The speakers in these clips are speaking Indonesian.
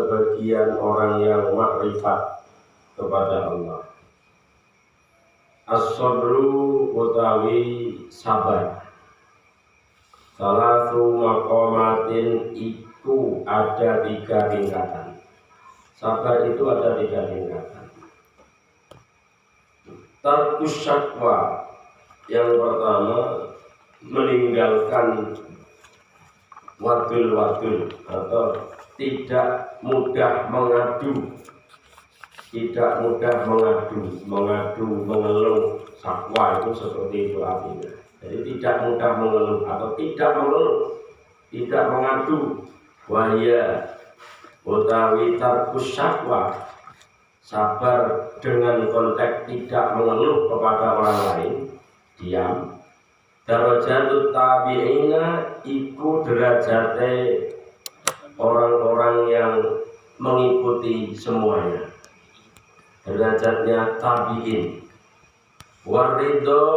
sebagian orang yang makrifat kepada Allah. As-sabru utawi sabar. Salatu maqamatin itu ada 3 tingkatan. Sabar itu ada 3 tingkatan. Tarkus syakwa, yang pertama meninggalkan wadul atau tidak mudah mengadu, mengeluh. Sakwa itu seperti itu artinya. Jadi tidak mudah mengeluh atau tidak mengadu. Wahya utawi tarkus syakwa, sabar dengan konteks tidak mengeluh kepada orang lain, diam. Darajatut tabi'ina iku derajate orang-orang yang mengikuti semuanya. Derajatnya tabi'in. Waridho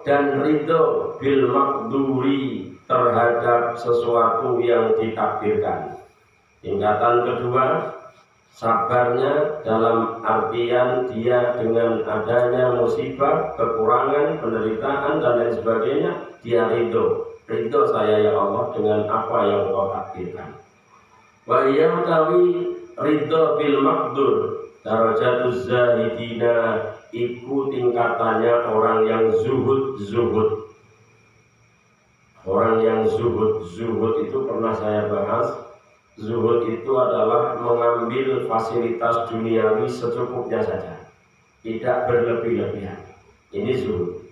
dan ridho bil makduri terhadap sesuatu yang ditakdirkan. Tingkatan kedua, sabarnya dalam artian dia dengan adanya musibah, kekurangan, penderitaan dan lain sebagainya, dia ridho saya ya Allah dengan apa yang Engkau takdirkan. Wa iya utawi ridho bil makdur, darajatuz zahidina iku tingkatannya orang yang zuhud. Orang yang zuhud itu pernah saya bahas. Zuhud itu adalah mengambil fasilitas duniawi secukupnya saja, tidak berlebih-lebihan. Ini zuhud.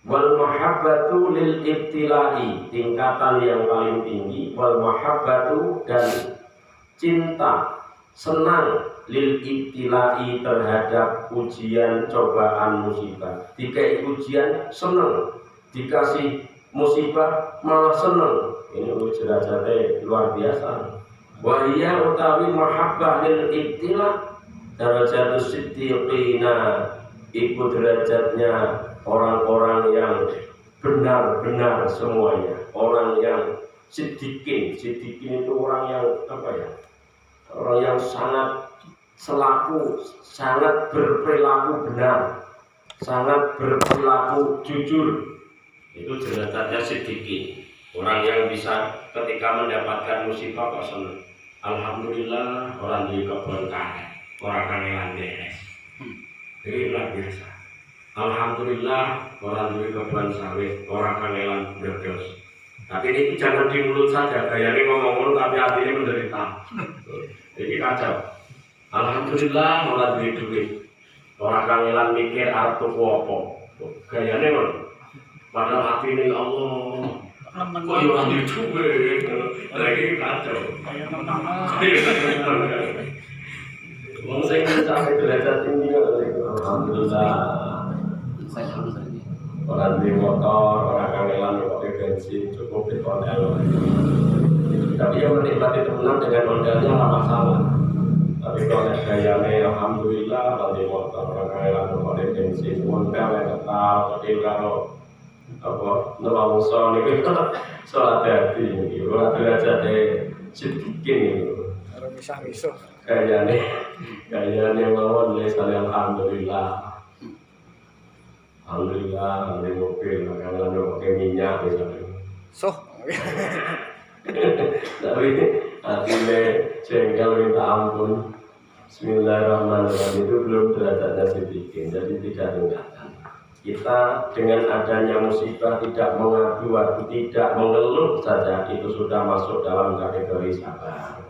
Wal mahabbatu lil ibtilai, tingkatan yang paling tinggi. Wal mahabbatu dan cinta, senang lil ibtilai terhadap ujian, cobaan, musibah. Dikai ujian senang, dikasih musibah malah senang. Ini derajatnya luar biasa. Wahia utawi mahabbah lil ibtila darajatus siddiqina, iku derajatnya orang-orang yang benar-benar semuanya. Orang yang siddiqin itu orang yang apa ya? Orang yang sangat berperilaku benar, sangat berperilaku jujur. Itu derajatnya siddiqin. Orang yang bisa ketika mendapatkan musibah kok senang. Alhamdulillah orang di kebun karet, orang kangelan beres. Ini luar biasa. Alhamdulillah orang di kebun sawit, orang kangelan berdos. Tapi ini jangan di mulut saja, gaya ini ngomong tapi hatinya menderita. Ini kacau. Alhamdulillah orang di duit, orang kangelan mikir artu apa. Gaya ini padahal hati ini Allah. Kok yang di lagi kacau. Mau saya mencapai derajat tinggi alhamdulillah. Orang di motor, orang kangelan pakai bensin cukup di hotel. Tapi yang menikmati teman dengan modelnya nggak masalah. Tapi kalau gayanya alhamdulillah orang di motor, orang kangelan pakai bensin, modelnya tetap, tapi kalau apa nelamuson itu sholat hati itu derajatnya sedikit itu misah kayaknya mawon misalnya alhamdulillah di mobil karena pakai minyak misalnya tapi hatinya jengkel minta ampun. Bismillahirrahmanirrahim itu belum derajatnya sedikit, jadi tidak tingkatan. Kita dengan adanya musibah tidak mengadu, tidak mengeluh saja, itu sudah masuk dalam kategori sabar.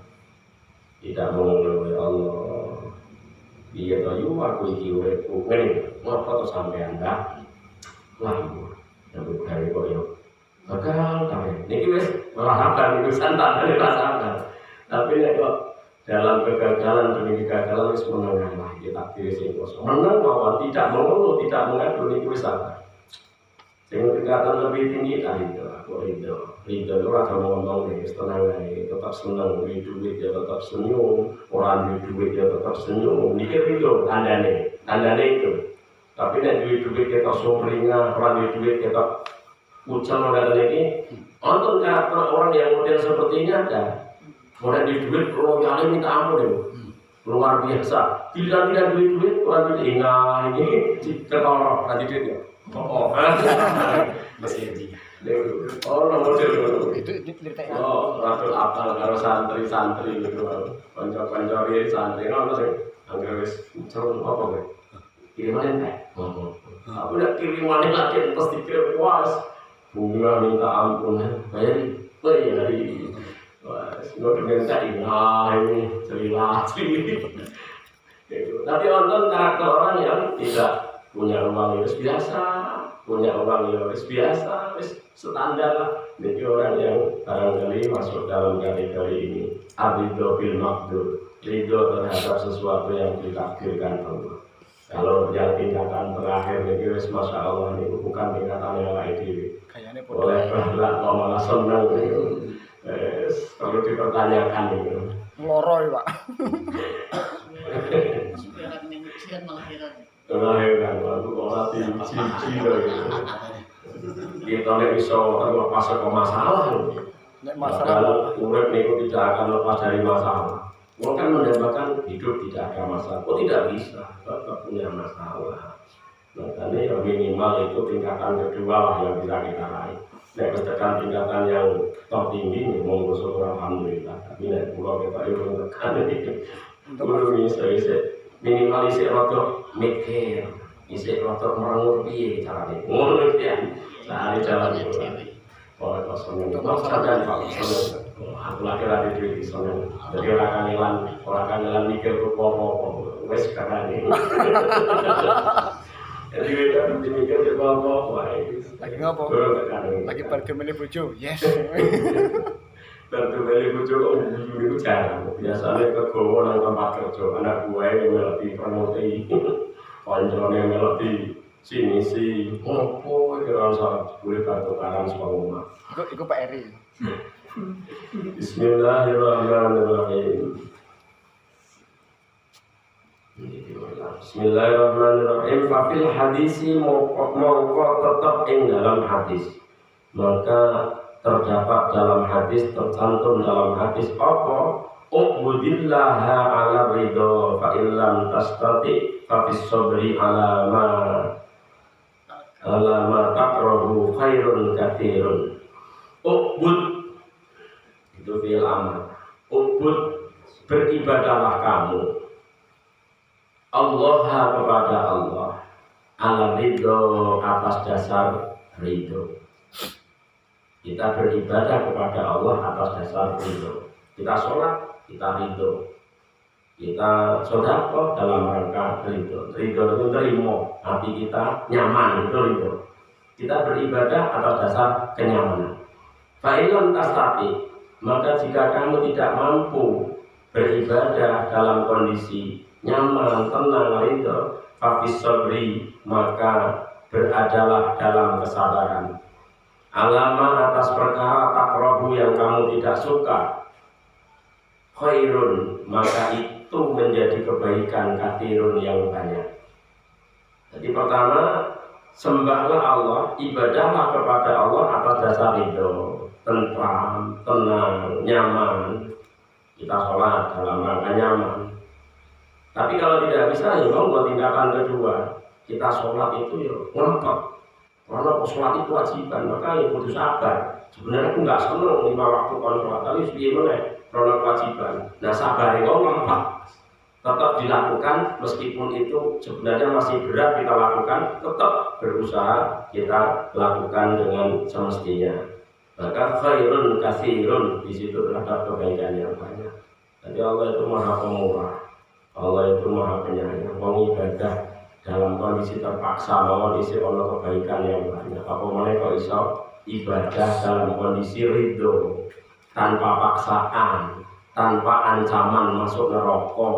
Tidak mengeluh, ya Allah. Iya toh, aku iki uripku ngene, ngopo to sampean ndak? Lalu, tapi kare kok yo. Bakal kare. Niki wis melahakan itu santan dari rasakan. Tapi nek kok dalam kegagalan demi kegagalan wis menengah kita pilih sing kosong. Menang mawon tidak mengeluh, tidak mengadu niku wis sabar. Sing tingkatan lebih tinggi tadi itu aku ridho itu ora ngomong nih tenang ae, tetap seneng, duit ya tetap senyum, orang duit ya tetap senyum. Niki ridho tandane itu. Tapi nek duit kita sumringah, orang duit kita ucap modal ini, nonton karakter orang yang model seperti ini ada. Mulai di duit, kalau nyari minta ampun ya. Luar biasa. Tidak duit, orang duit ini ketolong tadi duit ya. Oh, masih aja. Oh, model itu ceritanya. Oh, ratu apal karo santri gitu. Kanca-kanca iki santri ono sing anggere wis curun apa kowe. Kiriman teh. Aku udah kiriman lagi terus dikirim puas. Bunga minta ampun bayari. Bayari. Wah, sudah dengan tadi. Nah, ini cerita. Tapi nonton karakter orang yang tidak punya uang yang biasa, punya uang yang biasa, standar lah. Jadi orang yang barangkali masuk dalam kategori ini, abido bil makdur, ridho terhadap sesuatu yang ditakdirkan Allah. Kalau yang tindakan terakhir ini, masya Allah ini bukan tingkatan yang lain. Boleh berat, malah senang. Perlu dipertanyakan itu. Loroi Pak. Melahirkan, lalu orang cici lagi. Kita tidak bisa terlepas dari masalah. Masalah urip itu tidak akan lepas dari masalah. Orang kan mendapatkan hidup tidak ada masalah. Oh tidak bisa, tetap punya masalah. Makanya yang minimal itu tingkatan kedua lah yang bisa kita raih. Nek tekan tingkatan yang tertinggi nih, monggo syukur alhamdulillah. Tapi nek pulau kita itu tekan ini, perlu bisa minimal isi rotok mikir, isi rotok merengut piye carane. Ngono ya. Cari jalan itu. Oh, kosong itu. Maksudnya Pak, aku lagi ada di sana. Jadi orang kangelan mikir tuh popo, wes karena ini. Jadi kita mikir di popo, lagi ngopo? Lagi bergemini bojo, yes. Bergemini bojo itu jarang. Biasanya kegowo nang tempat kerja, anak gue yang melati promosi, konjone melati sini sih. Ngopo kira saat boleh bertukaran sama rumah. Iku Pak Eri. Bismillahirrahmanirrahim. Bismillahirrahmanirrahim. Fafil hadisi mongko tetap ing dalam hadis. Maka terdapat dalam hadis, tercantum dalam hadis apa? Ubudillaha ala ridho fa illam tastati fa fis sabri ala ma taqrahu khairun katsirun. Ubud itu fi'il amr. Ubud beribadahlah kamu Allah kepada Allah ala ridho atas dasar ridho. Kita beribadah kepada Allah atas dasar ridho. Kita sholat, kita ridho. Kita sedekah dalam rangka ridho. Ridho itu terima, hati kita nyaman, itu ridho. Kita beribadah atas dasar kenyamanan. Fa'ilam tastati, maka jika kamu tidak mampu beribadah dalam kondisi nyaman, tenang, ridho, fafis sabri, maka beradalah dalam kesabaran. Alama atas perkara takrahu yang kamu tidak suka, khairun, maka itu menjadi kebaikan katsirun yang banyak. Jadi pertama, sembahlah Allah, ibadahlah kepada Allah atas dasar ridho, tentram, tenang, nyaman. Kita sholat dalam rangka nyaman. Tapi kalau tidak bisa, ya mau tindakan kedua. Kita sholat itu ya ngempet. Karena sholat itu wajiban, maka ya kudu sabar. Sebenarnya aku nggak seneng 5 waktu kon sholat, tapi sebenarnya karena kewajiban. Nah sabar itu ngempet. Tetap dilakukan meskipun itu sebenarnya masih berat kita lakukan, tetap berusaha kita lakukan dengan semestinya. Maka khairun katsirun, di situ terdapat kebaikan yang banyak. Jadi Allah itu Maha Pemurah. Allah itu Maha Penyayang. Ibadah dalam kondisi terpaksa mau isi Allah kebaikan yang banyak. Apa mereka iso ibadah dalam kondisi ridho, tanpa paksaan, tanpa ancaman masuk neraka,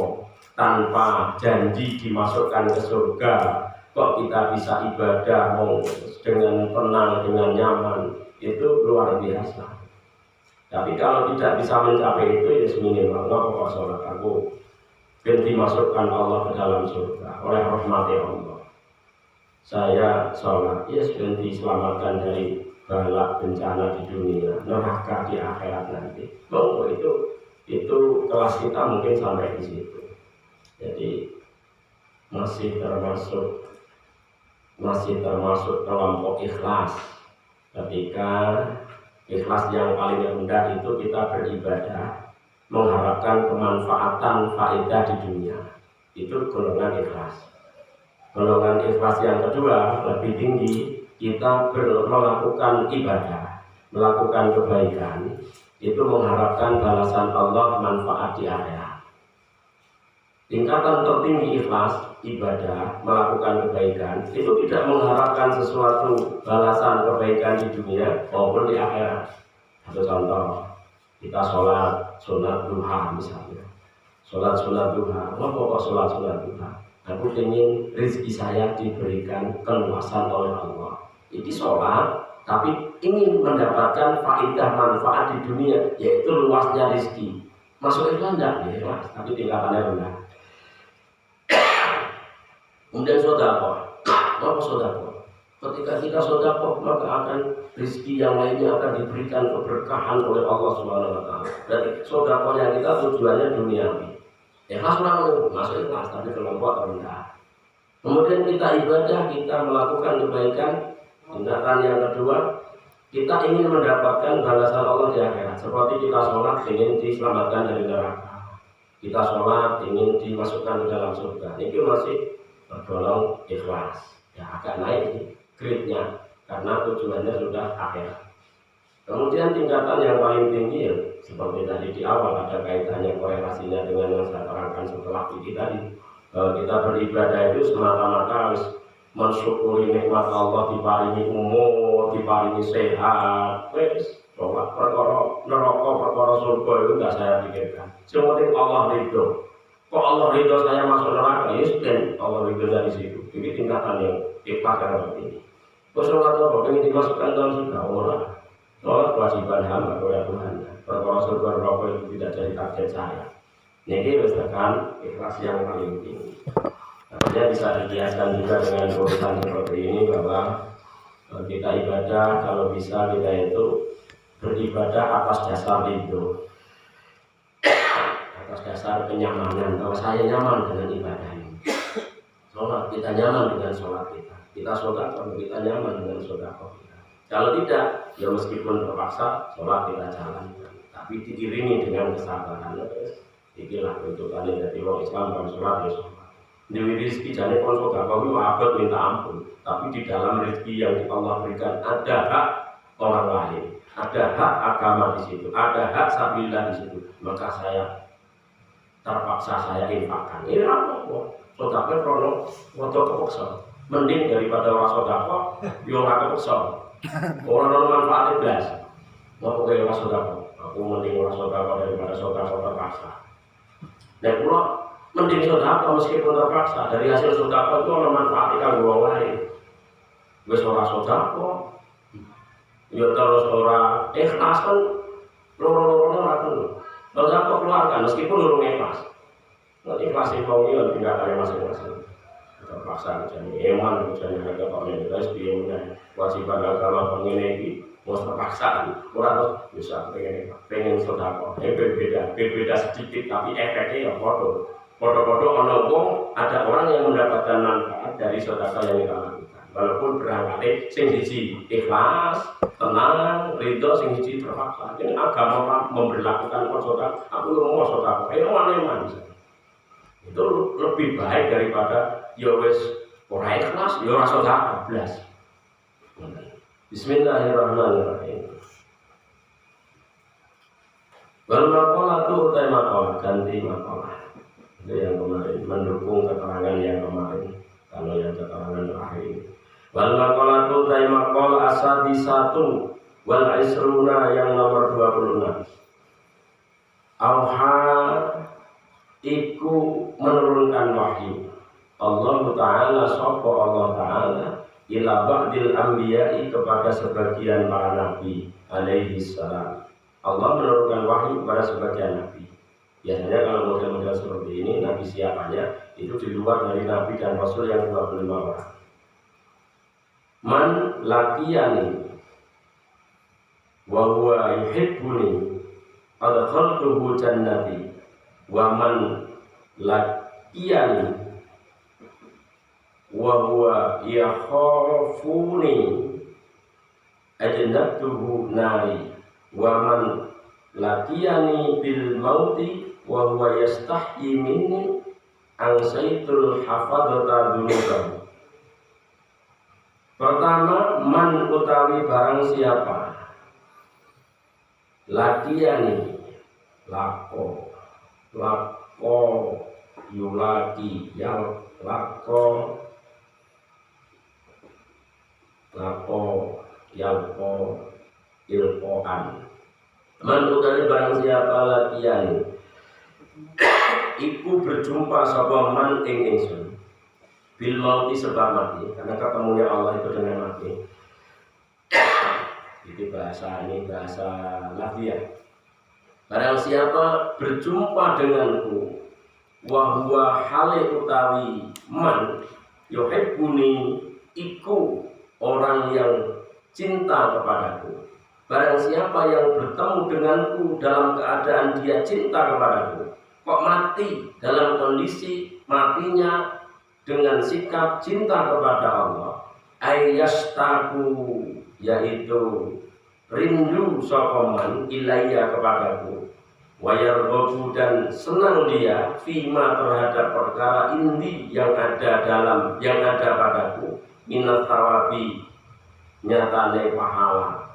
tanpa janji dimasukkan ke surga. Kok kita bisa ibadah mau dengan tenang, dengan nyaman, itu luar biasa. Tapi kalau tidak bisa mencapai itu, ya minimal nggak sholat aku dan dimasukkan Allah ke dalam surga oleh rahmat Allah. Saya sholat, ya sudah diselamatkan dari bala bencana di dunia, neraka di akhirat nanti. Itu Itu kelas kita mungkin sampai di situ. Jadi masih termasuk kelompok ikhlas. Ketika ikhlas yang paling rendah itu kita beribadah mengharapkan kemanfaatan faedah di dunia. Itu golongan ikhlas. Golongan ikhlas yang kedua lebih tinggi, kita melakukan ibadah, melakukan kebaikan, itu mengharapkan balasan Allah, manfaat di akhirat. Tingkatan tertinggi ikhlas, ibadah, melakukan kebaikan, itu tidak mengharapkan sesuatu balasan kebaikan di dunia maupun di akhirat. Satu contoh, kita sholat duha misalnya. Sholat duha, apa kok sholat duha? Aku ingin rezeki saya diberikan keluasan oleh Allah. Ini sholat, tapi ingin mendapatkan faedah manfaat di dunia, yaitu luasnya rezeki. Masuk ikhlas enggak? Ya, tapi tingkatannya rendah. Kemudian sodako, apa sodako? Ketika kita sodako, maka akan rezeki yang lainnya akan diberikan keberkahan oleh Allah Subhanahu Wa Taala. Jadi sodako yang kita tujuannya duniawi. Ikhlas masuk ikhlas, tapi kelompok rendah. Kemudian kita ibadah, kita melakukan kebaikan. Tingkatan yang kedua, kita ingin mendapatkan balasan Allah di akhirat. Seperti kita sholat ingin diselamatkan dari neraka, kita sholat ingin dimasukkan ke dalam surga. Ini masih tergolong ikhlas. Ya agak naik grade-nya karena tujuannya sudah akhirat. Kemudian tingkatan yang paling tinggi ya, seperti tadi di awal ada kaitannya korelasinya dengan yang saya terangkan setelah ini tadi. Kita beribadah itu semata-mata harus mensyukuri nikmat Allah, diparingi umur, diparingi sehat. Wes, perkara neraka, perkara surga itu enggak saya pikirkan. Yang penting Allah ridho. Kok Allah ridho saya masuk neraka? Ya sudah, Allah ridho dari situ. Ini tingkatan yang ikhlas seperti ini. Kok sholat Allah ingin dimasukkan dalam surga? Orang sholat kewajiban hamba kepada Tuhan. Perkara surga neraka itu tidak jadi target saya. Ini misalkan ikhlas yang paling tinggi. Artinya bisa dikiaskan juga dengan urusan seperti ini bahwa kita ibadah, kalau bisa kita itu beribadah atas dasar ridho, atas dasar kenyamanan. Kalau saya nyaman dengan ibadah ini, sholat kita nyaman dengan sholat kita sholat kalau kita nyaman dengan sholat kita. Kalau tidak, ya meskipun terpaksa sholat kita jalankan, tapi diiringi dengan kesabaran. Inilah bentuk kalian dari orang Islam dan sholat ya sholat. Dewi rezeki jadi konsol kau abad minta ampun, tapi di dalam rezeki yang Allah berikan ada hak orang lain, ada hak agama di situ, ada hak sabilillah di situ. Maka saya terpaksa saya infakkan. Ini apa kok? Sodako krono waktu kepeksa. Mending daripada orang sodako, yo orang kepeksa. Orang manfaatnya belas. Mau kayak orang sodako, aku mending orang sodako daripada sodako terpaksa. Dan pulau mending sodako meskipun terpaksa, dari hasil sodako itu orang manfaatkan orang lain. Wes orang sodako, ya terus orang ikhlas kan, loro-loronya orang sodako keluarkan meskipun orang ikhlas. Nanti ikhlas itu orang tinggal kalian masing-masing. Terpaksa jadi eman, jadi harga panen guys, biayanya kewajiban agama pengen mau terpaksa, orang bisa pengen sodako. Berbeda sedikit tapi efeknya ya foto. Foto-foto ada orang yang mendapatkan manfaat dari sedekah yang kita lakukan. Walaupun berangkatnya sing siji ikhlas, tenang, ridho, sing siji terpaksa. Ini agama memberlakukan sedekah. Aku mau sedekah, ayo mana bisa. Itu lebih baik daripada ya wis ora ikhlas, ya ora sedekah blas. Bismillahirrahmanirrahim. Wal maqalah tu utai maqalah, ganti maqalah. Itu yang kemarin, mendukung keterangan yang kemarin. Kalau yang keterangan terakhir ini, wal maqalah tu utai maqalah asadi satu wal isruna yang nomor 26. Auha iku menurunkan wahyu Allah Ta'ala sapa Allah Ta'ala ila ba'dil anbiya'i kepada sebagian para nabi alaihi salam. Allah menurunkan wahyu kepada sebagian nabi. Biasanya kalau model-model seperti ini nabi siapanya itu di luar dari nabi dan rasul yang 25 orang. Man laqiyani wa huwa yuhibbuni adkhaltuhu jannati wa man laqiyani wa huwa yakhafuni ajnabtuhu nari wa man laqiyani bil mauti wa huwa yastahyi minni ansaitul hafadata dunubahu. Pertama, man utawi barang siapa laqiyani lako yulaki yang lako ilkoan. Man utawi barang siapa laqiyani iku berjumpa sapa man ing ingsun bil mauti sebab mati, karena ketemunya Allah itu dengan mati. Itu bahasa lafiah. Barang siapa berjumpa denganku wa huwa hale utawi man yuhibbuni iku orang yang cinta kepadaku. Barang siapa yang bertemu denganku dalam keadaan dia cinta kepadaku, kok mati dalam kondisi matinya dengan sikap cinta kepada Allah, ayyastaku, yaitu rindu sokoman ilayya kepadaku, wayarghabu dan senang dia fima terhadap perkara indi yang ada padaku, minat tawabi nyatane pahala.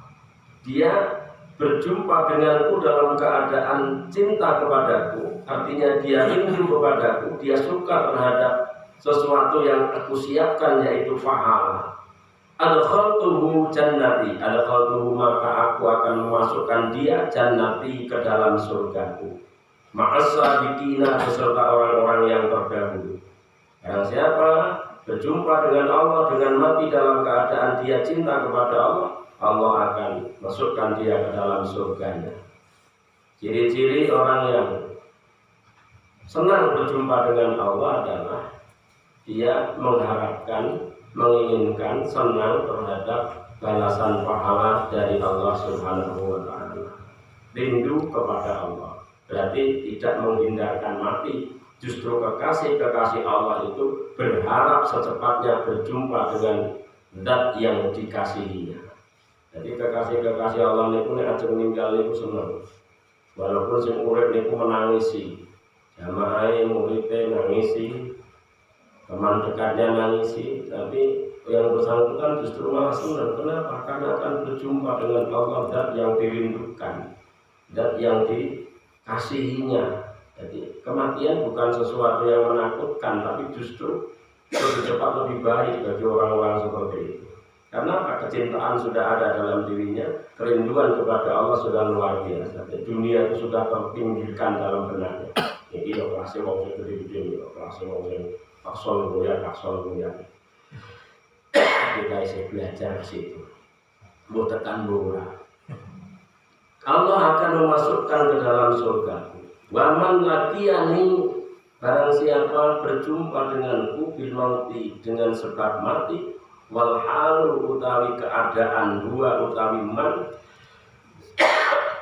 Dia berjumpa denganku dalam keadaan cinta kepadaku, artinya dia rindu kepadaku, dia suka terhadap sesuatu yang aku siapkan, yaitu pahala. Adkhaltuhu jannati, adkhaltuhu maka aku akan memasukkan dia jannati ke dalam surgaku, ma'as-sabiqina beserta orang-orang yang terdahulu. Barang siapa berjumpa dengan Allah dengan mati dalam keadaan dia cinta kepada Allah, Allah akan masukkan dia ke dalam surganya. Ciri-ciri orang yang senang berjumpa dengan Allah adalah dia mengharapkan, menginginkan, senang terhadap balasan pahala dari Allah Subhanahu wa Ta'ala. Rindu kepada Allah berarti tidak menghindarkan mati. Justru kekasih-kekasih Allah itu berharap secepatnya berjumpa dengan zat yang dikasihinya. Jadi kekasih-kekasih Allah niku nek ajeng ninggal niku seneng. Walaupun sing urip niku menangisi, jamaahe muridé nangisi, teman dekatnya nangisi, tapi yang bersangkutan justru malah senang. Kenapa? Karena akan berjumpa dengan Allah, zat yang dirindukan, zat yang dikasihinya. Jadi kematian bukan sesuatu yang menakutkan, tapi justru lebih cepat lebih baik bagi orang-orang seperti itu. Karena apa? Kecintaan sudah ada dalam dirinya, kerinduan kepada Allah sudah luar biasa. Dunia itu sudah terpinggirkan dalam benaknya. Jadi operasi mau gede-gede, operasi mau taksol goyang. Kita isi belajar ke situ. Bu tekan bola. Allah akan memasukkan ke dalam surga. Waman laqiyani, barang siapa berjumpa denganku bil mauti dengan sebab mati, wal halu utawi keadaan dua utawi man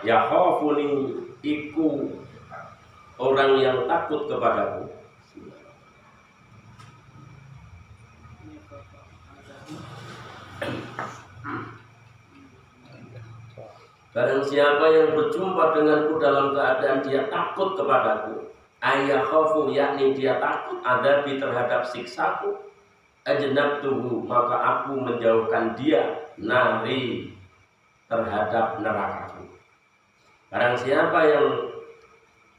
yakhafuni iku orang yang takut kepadaku. Barang siapa yang berjumpa denganku dalam keadaan dia takut kepadaku, ayakhafu, yakni dia takut adabi terhadap siksaku, ajnabtuhu, maka aku menjauhkan dia nari terhadap nerakaku. Barang siapa yang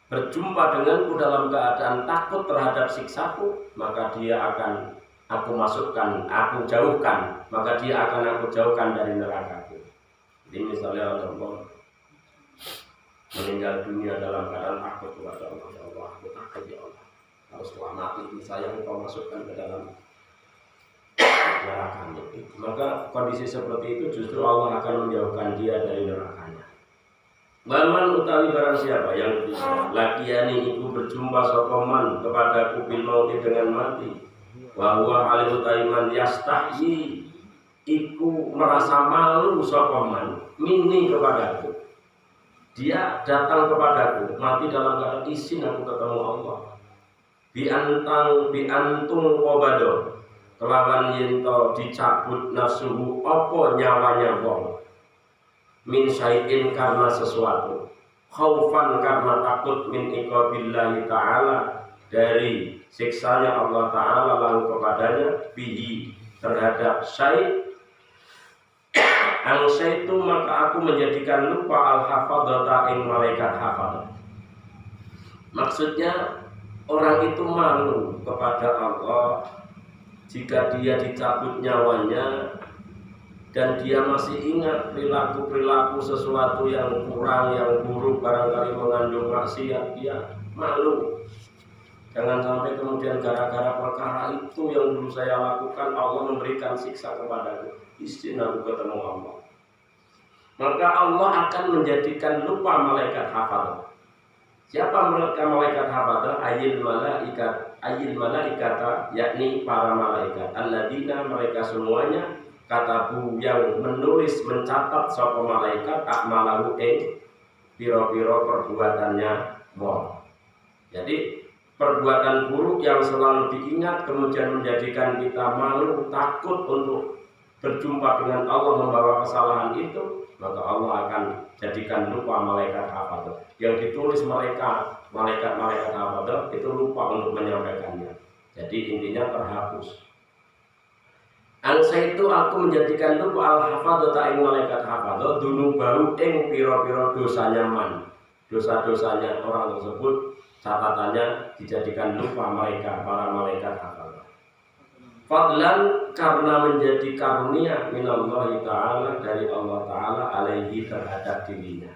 berjumpa denganku dalam keadaan takut terhadap siksaku, maka dia akan aku masukkan, aku jauhkan, maka dia akan aku jauhkan dari nerakaku. Jadi misalnya Allah meninggal dunia dalam keadaan takut kepada Allah, ya Allah, aku takut ya Allah, kalau setelah mati saya engkau masukkan ke dalam nerakanya. Maka kondisi seperti itu justru Allah akan menjauhkan dia dari nerakanya. Waman utawi barang siapa yang ketiga, laqiyani iku berjumpa sokoman kepadaku bil mauti dengan mati, wa huwa halu taiman yastahyi iku merasa malu sokoman mini kepadaku. dia datang kepadaku, mati dalam keadaan izin aku ketemu Allah. Biantung qobado, kelawan yento dicabut nafsuhu apa nyawanya wong. Min syai'in karena sesuatu, khaufan karena takut min iqabillahi ta'ala, dari siksanya Allah Ta'ala lalu kepadanya, bihi terhadap syai'. Angsa itu maka aku menjadikan lupa al-hafadhata ing malaikat hafadh. Maksudnya orang itu malu kepada Allah jika dia dicabut nyawanya dan dia masih ingat perilaku-perilaku sesuatu yang kurang, yang buruk, barangkali mengandung maksiat, dia malu. Jangan sampai kemudian gara-gara perkara itu yang dulu saya lakukan Allah memberikan siksa kepadaku. Izin aku ketemu Allah. Maka Allah akan menjadikan lupa malaikat hafadh. Siapa mereka malaikat hafadh? Ayil malaikata, yakni para malaikat. Alladzina, mereka semuanya, katabu yang menulis, mencatat sapa malaikat akmalahu ing piro-piro perbuatannya wong. Jadi perbuatan buruk yang selalu diingat kemudian menjadikan kita malu, takut untuk berjumpa dengan Allah membawa kesalahan itu, maka Allah akan jadikan lupa malaikat hafadh. Yang ditulis malaikat hafadh itu lupa untuk menyampaikannya. Jadi intinya terhapus. Angsa itu aku menjadikan lupa al-hafadh ta'ing malaikat hafadh dulu baru ing piro-piro dosanya man. Dosa-dosanya orang tersebut catatannya dijadikan lupa mereka, para malaikat hafadh. Fadlan karena menjadi karunia minallahi ta'ala, dari Allah Ta'ala alaihi terhadap dirinya.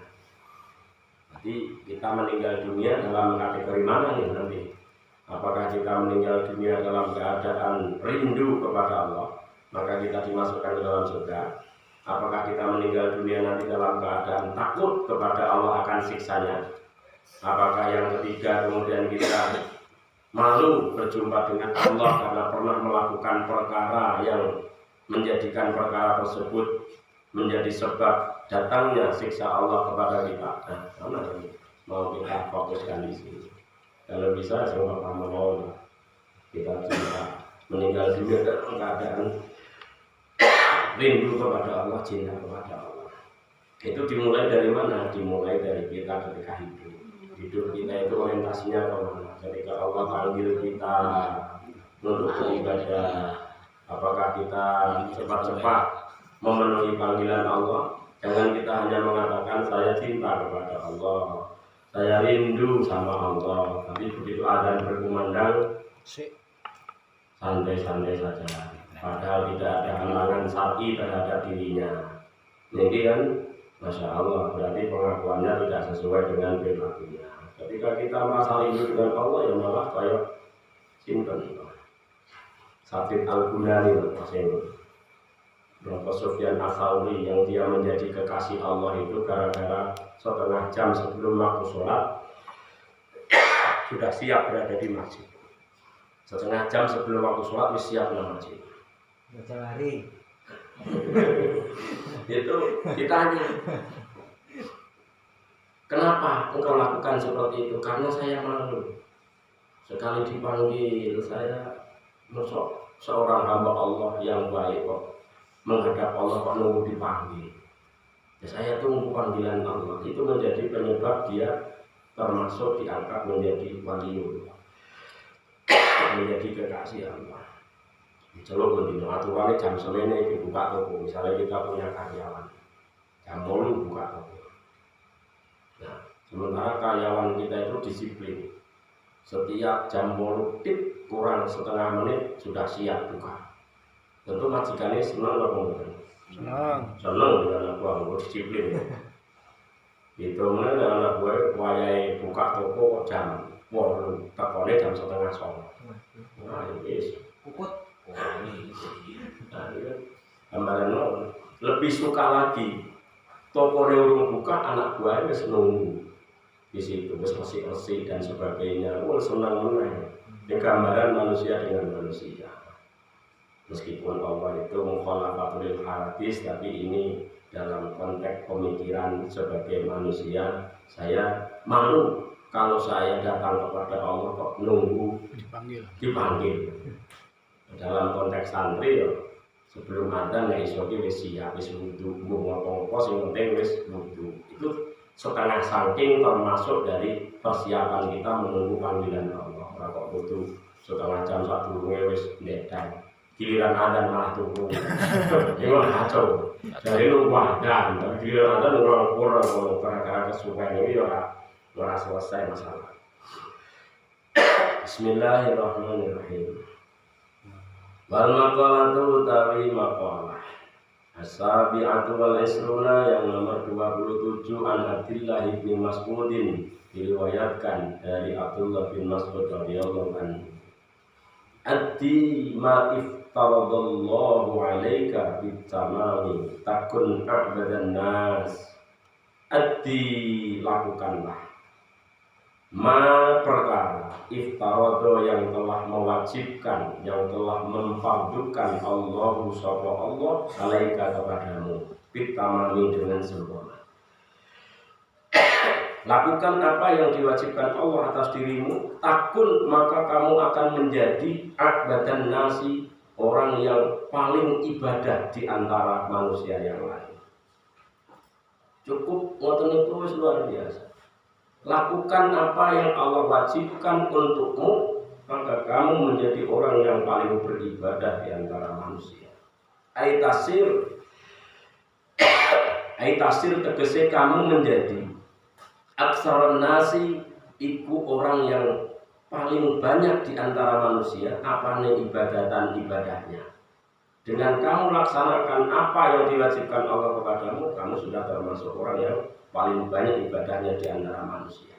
Jadi kita meninggal dunia dalam kategori mana nih nanti? Apakah kita meninggal dunia dalam keadaan rindu kepada Allah, maka kita dimasukkan ke dalam surga? Apakah kita meninggal dunia nanti dalam keadaan takut kepada Allah akan siksanya? Apakah yang ketiga kemudian kita malu berjumpa dengan Allah karena pernah melakukan perkara yang menjadikan perkara tersebut menjadi sebab datangnya siksa Allah kepada kita? Nah, mana yang mau kita fokuskan di sini? Kalau bisa semua pertama kita cinta meninggal dunia dalam keadaan rindu kepada Allah, cinta kepada Allah. Itu dimulai dari mana? Dimulai dari kita ketika hidup. Hidup kita itu orientasinya kemana? Ketika Allah panggil kita untuk beribadah, apakah kita cepat-cepat memenuhi panggilan Allah? Jangan kita hanya mengatakan saya cinta kepada Allah, saya rindu sama Allah, tapi begitu azan berkumandang santai-santai saja, padahal tidak ada halangan syar'i terhadap dirinya. Jadi kan, Masya Allah, berarti pengakuannya tidak sesuai dengan perilakunya. Ketika kita merasa rindu dengan Allah, yang malah kayak simpen Safid Al-Bunani, Bapak Sufyan Ats-Tsauri, yang dia menjadi kekasih Allah itu gara-gara setengah jam sebelum waktu sholat sudah siap berada di masjid. Setengah jam sebelum waktu sholat sudah siap di masjid. Baca lari. Itu ditanya, kenapa engkau lakukan seperti itu? Karena saya malu. Sekali dipanggil, saya seorang hamba Allah yang baik kok menghadap Allah kok nunggu dipanggil. Ya, saya tunggu panggilan Allah. Itu menjadi penyebab dia termasuk diangkat menjadi waliullah, menjadi kekasih Allah. Celok bendino aturannya jam semene itu buka toko. Misalnya kita punya karyawan, jam 8 buka toko. Nah, sementara karyawan kita itu disiplin. Setiap jam 8 tip kurang setengah menit sudah siap buka. Tentu majikannya senang apa enggak? Senang dengan anak buah disiplin. Itu mana anak buah wayai buka toko kok jam 8, tekonnya jam setengah 9. Nah, ini Puput. Nah, gambaran lebih suka lagi toko urung buka, anak buahnya wis nunggu di situ, wis bersih dan sebagainya. Senang menang. Ini gambaran manusia dengan manusia. Meskipun Allah itu mukhalafatul hadis, tapi ini dalam konteks pemikiran sebagai manusia Saya malu kalau saya datang kepada Allah kok nunggu dipanggil. Dalam konteks santri ya, sebelum adzan ya iso ki wis siap, wis wudu, ngopo-ngopo sing penting wis wudu. Itu setengah saking termasuk dari persiapan kita menunggu panggilan Allah. Ora kok butuh setengah jam satu wis ndedang. Giliran adzan malah tunggu. Iku kacau. Dari nunggu adzan, giliran adzan kurang gara-gara kesuwen iki ora selesai masalah. Bismillahirrahmanirrahim. Wal maqalatu utawi maqalah as-sabi'atu wal isruna yang nomor 27 an Abdullah bin Mas'udin diriwayatkan dari Abdullah bin Mas'ud radhiyallahu anhu. Addi ma iftaradallahu 'alaika bitamami takun a'badan nas. Addi lakukanlah ma perkara iftarado yang telah mewajibkan, yang telah memfardukan Allahu sapa Allah alaika kepadamu bitamami dengan sempurna. Lakukan apa yang diwajibkan Allah atas dirimu, takun maka kamu akan menjadi a'badan nasi, orang yang paling ibadah di antara manusia yang lain. Cukup ngoten niku wis luar biasa. Lakukan apa yang Allah wajibkan untukmu, maka kamu menjadi orang yang paling beribadah di antara manusia. Aitasir tegese kamu menjadi aksarun nasi, iku orang yang paling banyak di antara manusia apane ibadahnya. Dengan kamu laksanakan apa yang diwajibkan Allah kepadamu, kamu sudah termasuk orang yang paling banyak ibadahnya di antara manusia.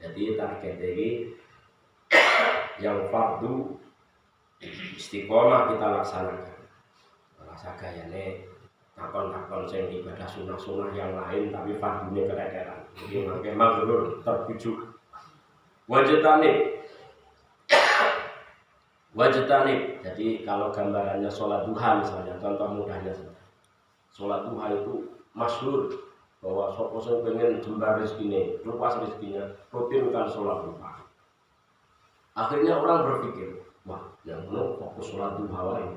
Jadi target ini yang fardu istiqomah kita laksanakan. Rasa gayane takon-takon sing ibadah sunah-sunah yang lain tapi fardunya kerekeran. Jadi makai maghrur terbujuk. Wajtanib. Jadi kalau gambarannya sholat duha misalnya, contoh mudahnya sholat duha itu masyhur bahwa sapa sing pengen jembar rezekine, luas rezekinya, rutinkan sholat duha. Akhirnya orang berpikir, wah, yang benar fokus sholat duha wae.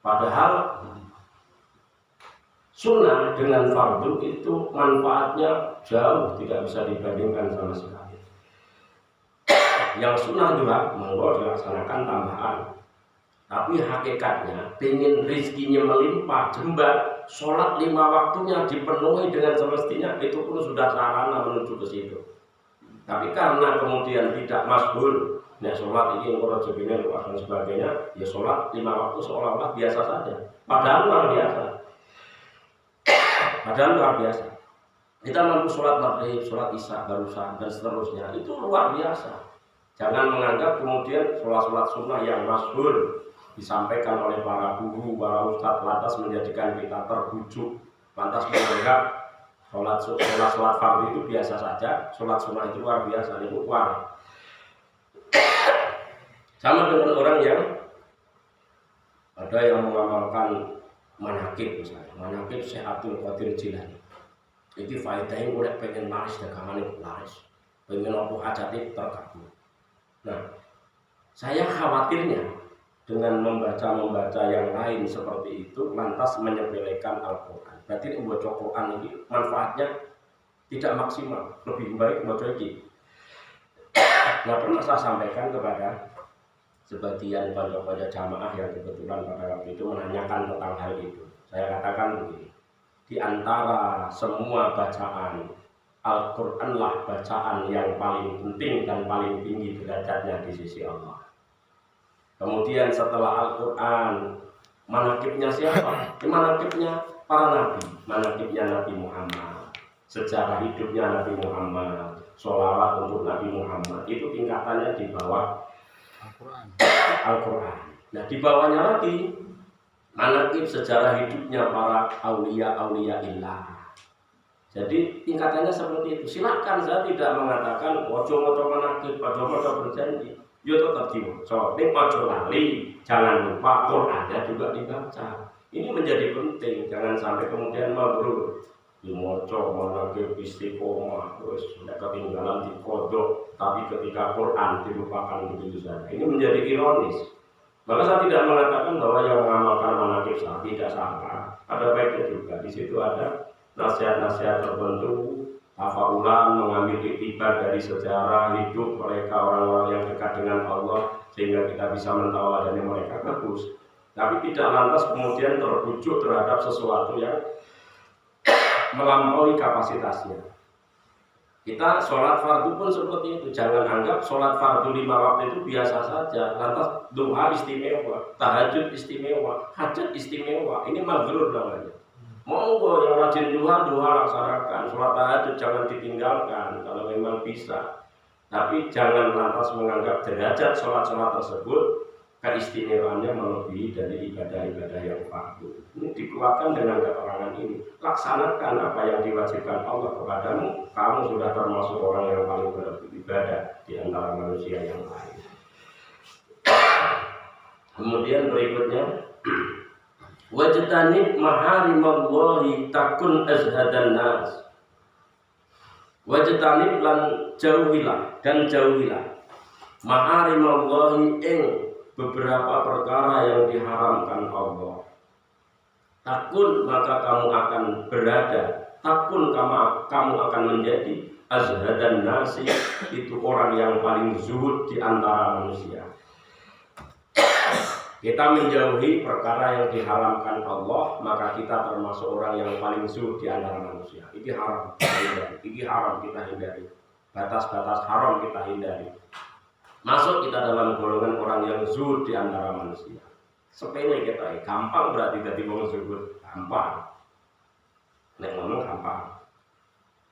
Padahal sunnah dengan fardu itu manfaatnya jauh tidak bisa dibandingkan sama sekali. Yang sunnah juga monggo dilaksanakan tambahan. Tapi hakikatnya pengen rezekinya melimpah, jembar, sholat 5 waktunya dipenuhi dengan semestinya, itu pun sudah sarana menuju ke situ. Tapi karena kemudian tidak masyhur, nah sholat ini ngurus jebine luas dan sebagainya, ya sholat 5 waktu seolah-olah biasa saja. Padahal luar biasa. Kita mampu sholat maghrib, sholat isya, barusan dan seterusnya, itu luar biasa. Jangan menganggap kemudian sholat sunnah yang masyhur disampaikan oleh para guru, para ustadz lantas menjadikan kita terbujuk, lantas menganggap sholat fardu itu biasa saja, sholat sunnah itu luar biasa, itu luar. Sama dengan orang yang ada yang mengamalkan manakib misalnya, manakib Syekh Abdul Qadir Jilani. Itu faedahnya oleh pengen laris dagangannya laris, pengen apa hajatnya terkabul. Nah, saya khawatirnya dengan membaca yang lain seperti itu lantas menyepelekan Al-Quran. Berarti membaca Quran ini manfaatnya tidak maksimal, lebih baik membaca ini. Nah, pernah saya sampaikan kepada sebagian pada jamaah yang kebetulan pada waktu itu menanyakan tentang hal itu. Saya katakan begini, di antara semua bacaan, Al-Quran lah bacaan yang paling penting dan paling tinggi derajatnya di sisi Allah. Kemudian setelah Al-Quran, manakibnya siapa? Manakibnya para nabi, manakibnya Nabi Muhammad, sejarah hidupnya Nabi Muhammad, sholawat untuk Nabi Muhammad, itu tingkatannya di bawah Al-Quran. Nah, di bawahnya lagi manakib sejarah hidupnya para aulia illah. Jadi tingkatannya seperti itu. Silakan, saya tidak mengatakan ojo-ojo manakib, ojo-ojo berjanji. Yo tetap diwaca, ning ojo lali, jangan lupa Qur'annya juga dibaca. Ini menjadi penting, jangan sampai kemudian maghrur. Dimoco menangke istiqomah, terus tidak ketinggalan di kodok, tapi ketika Quran dilupakan begitu saja. Ini menjadi ironis. Maka saya tidak mengatakan bahwa yang mengamalkan manakib sah tidak salah. Ada baiknya juga. Di situ ada nasihat-nasihat tertentu, tafaulan, mengambil iktibar dari sejarah hidup mereka orang-orang yang dekat dengan Allah, sehingga kita bisa mentawadani mereka, bagus. Tapi tidak lantas kemudian terbujuk terhadap sesuatu yang melampaui kapasitasnya. Kita sholat fardu pun seperti itu. Jangan anggap sholat fardu 5 waktu itu biasa saja. Lantas duha istimewa, tahajud istimewa, hajat istimewa. Ini maghrur namanya. Monggo yang rajin duha laksanakan. Sholat tahajud jangan ditinggalkan kalau memang bisa. Tapi jangan lantas menganggap derajat sholat-sholat tersebut keistimewaannya melebihi dari ibadah-ibadah yang fardu. Ini dikuatkan dengan keterangan ini. Laksanakan apa yang diwajibkan Allah kepadamu. Kamu sudah termasuk orang yang paling beribadah di antara manusia yang lain. Kemudian berikutnya, wajtanib maharimallahi takun azhadan nas. Wajtanib lan jauhilah dan jauhilah maharimallahi ing beberapa perkara yang diharamkan Allah. Takun maka kamu akan berada, takun kamu akan menjadi azhadan nasi, itu orang yang paling zuhud di antara manusia. Kita menjauhi perkara yang diharamkan Allah, maka kita termasuk orang yang paling zuhud di antara manusia. Ini haram kita hindari, ini haram kita hindari, batas-batas haram kita hindari. Masuk kita dalam golongan orang yang zuhud di antara manusia. Sepele kita, gampang berarti jadi orang zuhud, gampang. Nek ngomong gampang,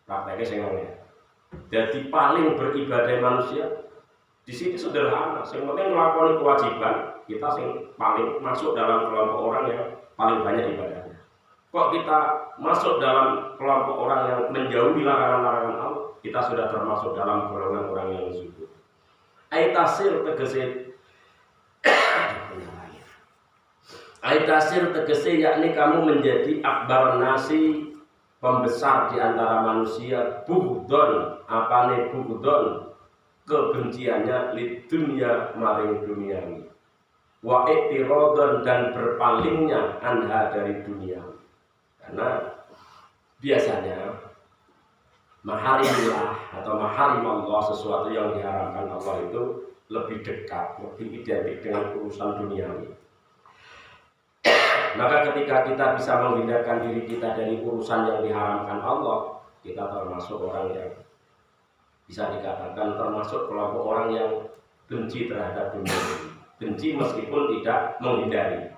prakteknya senengnya. Jadi paling beribadah manusia di sini sederhana. Yang penting melakukan kewajiban, kita yang paling masuk dalam kelompok orang yang paling banyak ibadahnya. Kok kita masuk dalam kelompok orang yang menjauhi larangan-larangan Allah, kita sudah termasuk dalam golongan orang yang zuhud. Aitasir tegese yakni kamu menjadi akbar nasi, pembesar di antara manusia, bugdon, apane bugdon, kebenciannya lid dunya maring duniawi, wa iktirodon, dan berpalingnya anha dari dunia. Karena biasanya maharimullah atau maharim Allah, sesuatu yang diharamkan Allah itu lebih dekat, lebih identik dengan urusan duniawi. Maka ketika kita bisa menghindarkan diri kita dari urusan yang diharamkan Allah, kita termasuk orang yang bisa dikatakan termasuk kelompok orang yang benci terhadap dunia. Benci meskipun tidak menghindari.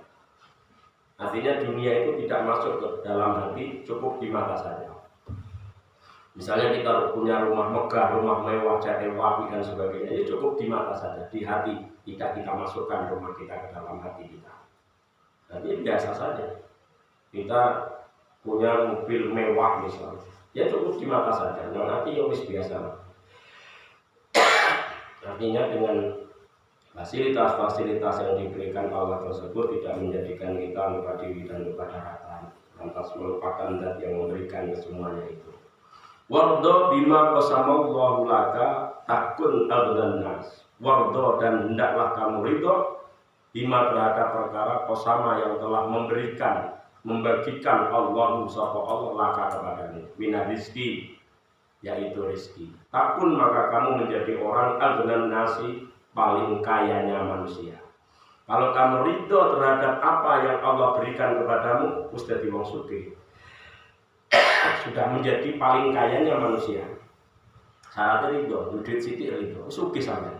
Artinya dunia itu tidak masuk ke dalam hati, cukup di mata saja. Misalnya kita punya rumah megah, rumah mewah, jati wapi dan sebagainya, itu cukup di mata saja, di hati. Tidak kita masukkan rumah kita ke dalam hati kita. Jadi biasa saja. Kita punya mobil mewah misalnya, ya cukup di mata saja. Nah, hati ya wis biasa. Artinya dengan fasilitas-fasilitas yang diberikan Allah tersebut tidak menjadikan kita lupa diri dan lupa daratan, lantas melupakan zat yang memberikan semuanya itu. Wardo bima qasamallahu laka takun abdan nas. Wardo, dan hendaklah kamu ridho bima terhadap perkara qasama yang telah memberikan, membagikan Allah sapa Allah laka kepadamu minar rizki, yaitu rizki. Takun maka kamu menjadi orang abdan nasi, paling kayanya manusia. Kalau kamu ridho terhadap apa yang Allah berikan kepadamu, wis dadi wong sugih. Sudah menjadi paling kayanya manusia. Syaratnya ridho, duit sidik ridho, sugih sampean.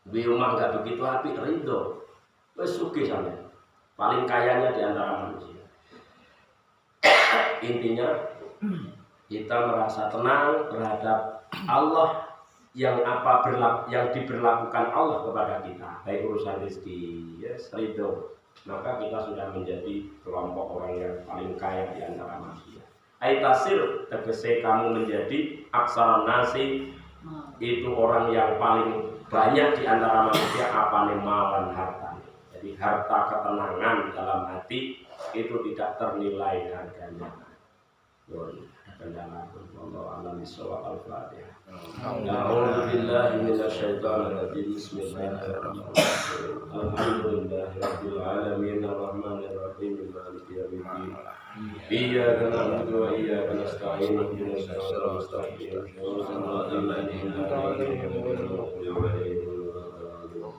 Di rumah enggak begitu apik ridho, wis sugih sampean. Paling kayanya di antara manusia. Intinya kita merasa tenang terhadap Allah yang yang diberlakukan Allah kepada kita, baik urusan rezeki, yes, ridho, maka kita sudah menjadi kelompok orang yang paling kaya di antara manusia. Aitasir tegese kamu menjadi aksara nasi, itu orang yang paling banyak di antara manusia apane mawan harta. Jadi harta ketenangan dalam hati itu tidak ternilai harganya. Nuhun kandhanaken wallahu a'lam bishawab al-Fatihah. A'udzu billahi minasyaitonir rajim. Bismillahirrahmanirrahim. Alhamdulillahirabbil alamin arrahmanir rahim maliki yaumiddin. Iyyaka na'budu wa iyyaka nasta'in ihdinas siratal mustaqim. Shiratal ladzina an'amta 'alaihim ghairil maghdubi 'alaihim waladdallin.